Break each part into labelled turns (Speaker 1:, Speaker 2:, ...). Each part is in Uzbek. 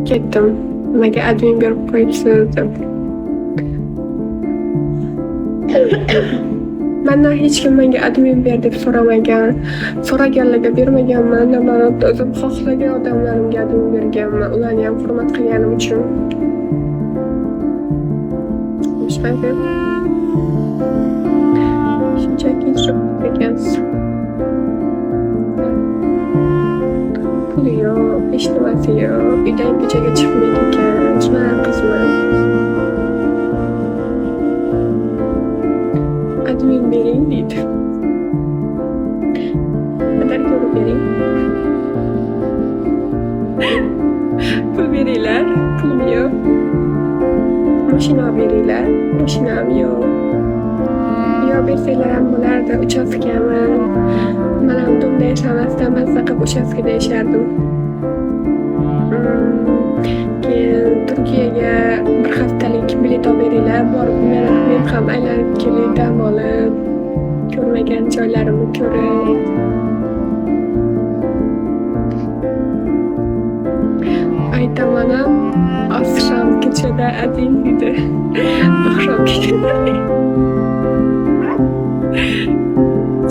Speaker 1: Ketdim. Nimaga admin berib qo'yibsiz deb. Mendan hech kim menga admin ber deb so'ramagan. So'raganlarga bermaganman. Namanatda o'zim xohlagan odamlarimga admin berganman. Ularni ham hurmat qilganim uchun. Ishlaydi. Shunchaki tushib ekansiz. Puli yo'q, hech nimasi yo'q. Uydan ko'chaga chiqmaydi ekan. Shunaqa qizman. Admin bering deydi. Qadarga urib bering. Pul beringlar, pulim yo'q. Mashina beringlar, mashinam yo'q. Yo bersanglar ham bo'lardi, uchastkami. Men ham Domda yashamasdan mazza qilib uchastkada yashardim. Keyin Turkiyaga bir haftalik bilet olib beringlar, borib men ham aylanib kelay, dam olib, ko'rmagan joylarimni ko'rib. Aytaman ham oqshom ko'chada adin dedi. Oqshom ko'chada.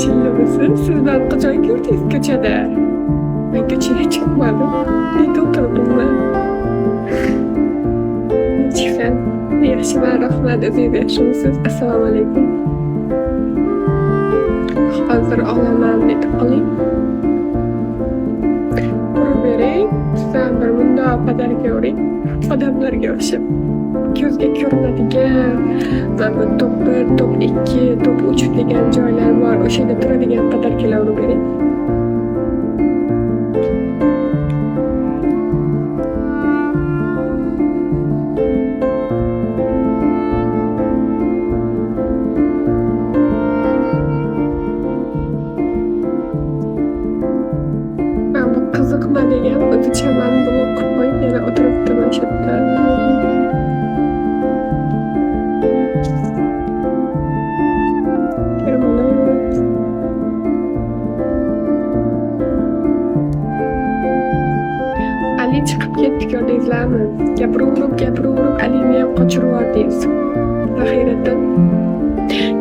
Speaker 1: Chillamisiz? Siz bilan qachon ko'rdingiz ko'chada? Men ko'chaga chiqmadim. Uyda o'tirdim men. Nechifan? Yaxshiman, rahmat. O'zingiz yaxshimisiz? Assalomu alaykum. Hozir olaman deb qoling. Urib bering. Sizdan bir bundoq padarga uring. Odamlarga o'xshab. Ko'zga ko'rinadigan, mana top 1, top 2, top 3 degan joylar bor. O'sha yerda turadigan padarkalar urib bering. Qiziqma degan o'zicha meni blok qilib qo'yib, yana o'tiribdi mana shu yerda. Ali chiqib ketdi, ko'rdingizlarmi? Gapiraverib Alini ham qochirib yubordingiz. Zaxiradan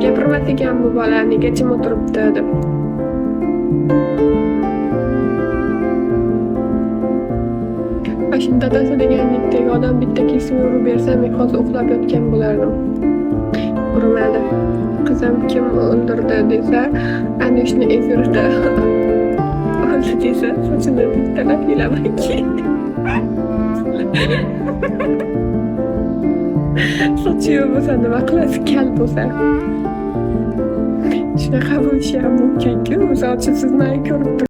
Speaker 1: gapirmas ekan bu bola, nega jim o'tiribdi deb. Shu dadasi degandek odam bitta kesib urib bersa, men hozir uxlab yotgan bo'lardim. Urmadi. Qizim kim o'ldirdi desa, ana shuni efirda o'ldi desa, sochini bittalab yilamanki. Sochi yo'q bo'lsa nima qilasiz? Kal bo'lsa. Shunaqa bo'lishi ham mumkin-ku. Misol uchun siz meni ko'rib